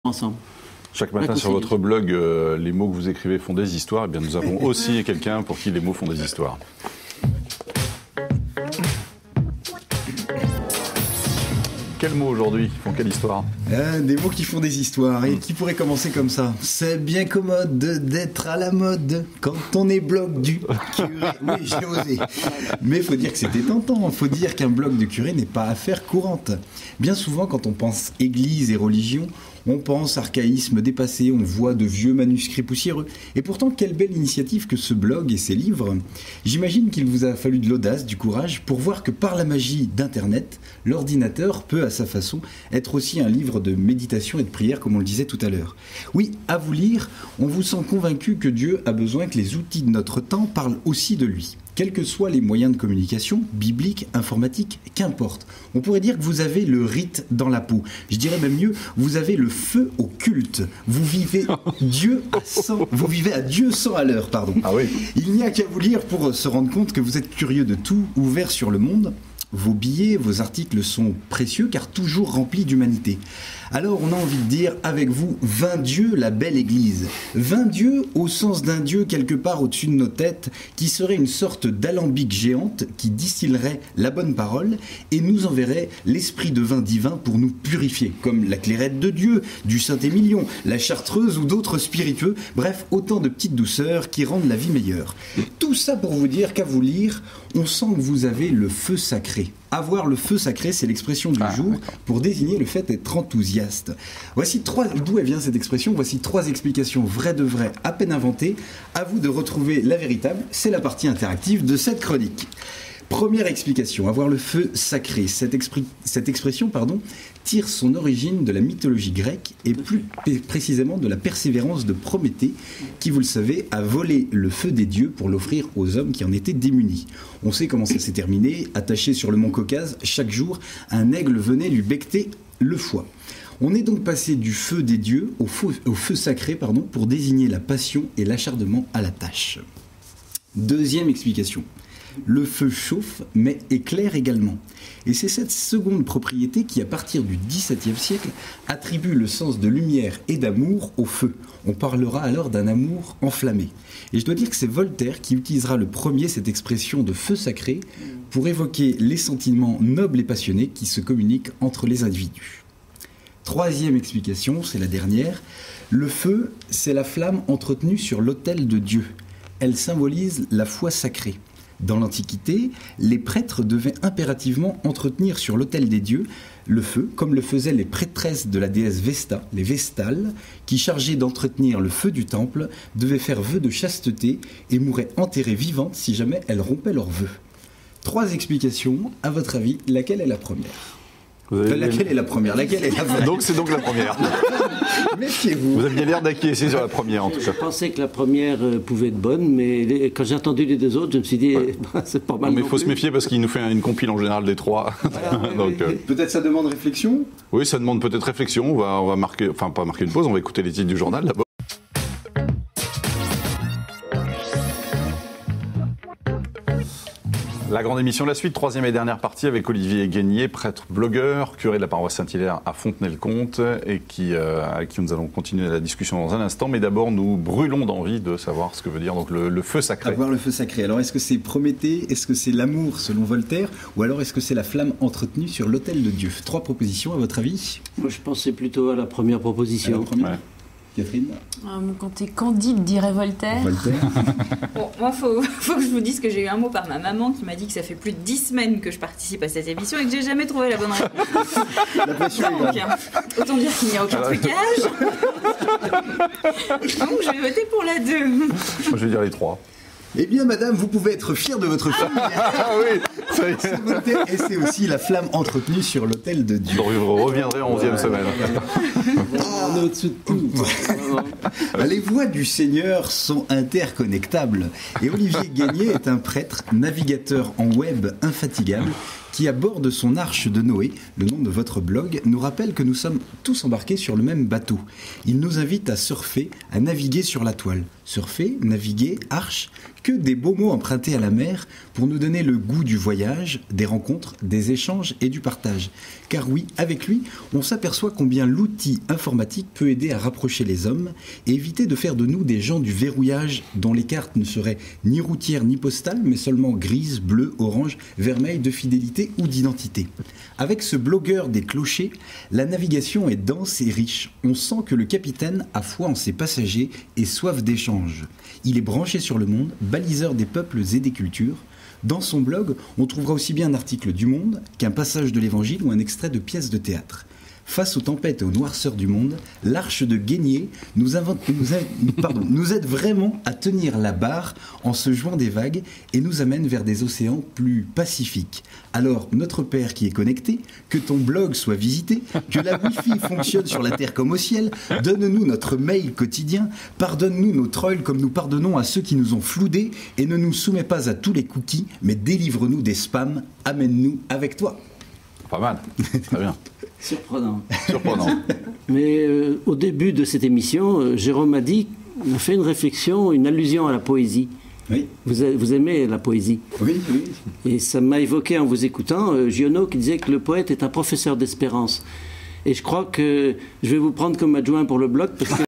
ensemble. Chaque matin sur votre blog, les mots que vous écrivez font des histoires. Eh bien, nous avons aussi quelqu'un pour qui les mots font des histoires. Quels mots aujourd'hui font quelle histoire? Des mots qui font des histoires et qui pourraient commencer comme ça. C'est bien commode d'être à la mode quand on est blog du curé. Oui, j'ai osé. Mais il faut dire que c'était tentant. Il faut dire qu'un blog de curé n'est pas affaire courante. Bien souvent, quand on pense église et religion, on pense archaïsme dépassé, on voit de vieux manuscrits poussiéreux. Et pourtant, quelle belle initiative que ce blog et ces livres. J'imagine qu'il vous a fallu de l'audace, du courage, pour voir que par la magie d'Internet, l'ordinateur peut, à sa façon, être aussi un livre de méditation et de prière, comme on le disait tout à l'heure. Oui, à vous lire, on vous sent convaincu que Dieu a besoin que les outils de notre temps parlent aussi de lui. Quels que soient les moyens de communication, bibliques, informatiques, qu'importe. On pourrait dire que vous avez le rite dans la peau. Je dirais même mieux, vous avez le feu au culte. Vous vivez vous vivez à Dieu 100 à l'heure, pardon. Ah oui. Il n'y a qu'à vous lire pour se rendre compte que vous êtes curieux de tout, ouvert sur le monde. Vos billets, vos articles sont précieux car toujours remplis d'humanité. Alors on a envie de dire avec vous, 20 dieux, la belle église. 20 dieux au sens d'un dieu quelque part au-dessus de nos têtes qui serait une sorte d'alambic géante qui distillerait la bonne parole et nous enverrait l'esprit de vin divin pour nous purifier, comme la clairette de Dieu, du Saint-Émilion, la chartreuse ou d'autres spiritueux, bref, autant de petites douceurs qui rendent la vie meilleure. Tout ça pour vous dire qu'à vous lire, on sent que vous avez le feu sacré. Avoir le feu sacré, c'est l'expression du jour pour désigner le fait d'être enthousiaste. D'où elle vient cette expression? Voici 3 explications vraies de vraies, à peine inventées. À vous de retrouver la véritable. C'est la partie interactive de cette chronique. Première explication, avoir le feu sacré. Cette expression tire son origine de la mythologie grecque et plus précisément de la persévérance de Prométhée qui, vous le savez, a volé le feu des dieux pour l'offrir aux hommes qui en étaient démunis. On sait comment ça s'est terminé. Attaché sur le mont Caucase, chaque jour, un aigle venait lui becqueter le foie. On est donc passé du feu des dieux au feu sacré pour désigner la passion et l'acharnement à la tâche. Deuxième explication. Le feu chauffe, mais éclaire également. Et c'est cette seconde propriété qui, à partir du XVIIe siècle, attribue le sens de lumière et d'amour au feu. On parlera alors d'un amour enflammé. Et je dois dire que c'est Voltaire qui utilisera le premier cette expression de feu sacré pour évoquer les sentiments nobles et passionnés qui se communiquent entre les individus. Troisième explication, c'est la dernière. Le feu, c'est la flamme entretenue sur l'autel de Dieu. Elle symbolise la foi sacrée. Dans l'Antiquité, les prêtres devaient impérativement entretenir sur l'autel des dieux le feu, comme le faisaient les prêtresses de la déesse Vesta, les Vestales, qui, chargées d'entretenir le feu du temple, devaient faire vœu de chasteté et mouraient enterrées vivantes si jamais elles rompaient leurs vœux. 3 explications, à votre avis, laquelle est la première? Laquelle est la première? Laquelle est la vraie? Donc c'est donc la première. Méfiez-vous. Vous aviez l'air d'acquiescer sur la première en tout cas. Je pensais que la première pouvait être bonne, mais quand j'ai entendu les 2 autres, je me suis dit, c'est pas mal. Mais il faut se méfier parce qu'il nous fait une compile en général des 3. Voilà, donc, peut-être ça demande réflexion? Oui, ça demande peut-être réflexion. On va marquer, enfin pas marquer une pause, on va écouter les titres du journal d'abord. La grande émission, la suite, 3e et dernière partie avec Olivier Guénier, prêtre blogueur, curé de la paroisse Saint-Hilaire à Fontenay-le-Comte et avec qui nous allons continuer la discussion dans un instant. Mais d'abord, nous brûlons d'envie de savoir ce que veut dire donc le feu sacré. Avoir le feu sacré. Alors, est-ce que c'est Prométhée? Est-ce que c'est l'amour selon Voltaire? Ou alors est-ce que c'est la flamme entretenue sur l'autel de Dieu? 3 propositions, à votre avis? Moi, je pensais plutôt à la première proposition. À la première. Ouais. Catherine? Quand t'es candide, dirait Voltaire. Bon, moi, faut que je vous dise que j'ai eu un mot par ma maman qui m'a dit que ça fait plus de 10 semaines que je participe à cette émission et que j'ai jamais trouvé la bonne réponse. La pression est grande. Autant dire qu'il n'y a aucun trucage. Donc, je vais voter pour la 2. Moi, je vais dire les 3. Eh bien, madame, vous pouvez être fière de votre famille. Ah oui, ça y est. C'est Voltaire et c'est aussi la flamme entretenue sur l'autel de Dieu. Je reviendrai en 11e semaine. On est au-dessus de tout. Les voix du Seigneur sont interconnectables. Et Olivier Guénier est un prêtre, navigateur en web infatigable, qui, à bord de son arche de Noé, le nom de votre blog, nous rappelle que nous sommes tous embarqués sur le même bateau. Il nous invite à surfer, à naviguer sur la toile. Surfer, naviguer, arche, que des beaux mots empruntés à la mer pour nous donner le goût du voyage, des rencontres, des échanges et du partage. Car oui, avec lui, on s'aperçoit combien l'outil informatique peut aider à rapprocher les hommes et éviter de faire de nous des gens du verrouillage dont les cartes ne seraient ni routières ni postales, mais seulement grises, bleues, oranges, vermeilles, de fidélité ou d'identité. Avec ce blogueur des clochers, la navigation est dense et riche. On sent que le capitaine a foi en ses passagers et soif d'échange. Il est branché sur le monde, baliseur des peuples et des cultures. Dans son blog, on trouvera aussi bien un article du Monde qu'un passage de l'Évangile ou un extrait de pièce de théâtre. Face aux tempêtes et aux noirceurs du monde, l'Arche de Guénier nous aide vraiment à tenir la barre en se jouant des vagues et nous amène vers des océans plus pacifiques. Alors, notre Père qui est connecté, que ton blog soit visité, que la Wi-Fi fonctionne sur la terre comme au ciel, donne-nous notre mail quotidien, pardonne-nous nos trolls comme nous pardonnons à ceux qui nous ont floudés et ne nous soumets pas à tous les cookies, mais délivre-nous des spams, amène-nous avec toi. Pas mal, très bien. Surprenant. Surprenant. Mais au début de cette émission, Jérôme a fait une réflexion, une allusion à la poésie. Oui. Vous aimez la poésie. Oui, oui. Et ça m'a évoqué en vous écoutant Giono qui disait que le poète est un professeur d'espérance. Et je crois que je vais vous prendre comme adjoint pour le blog parce que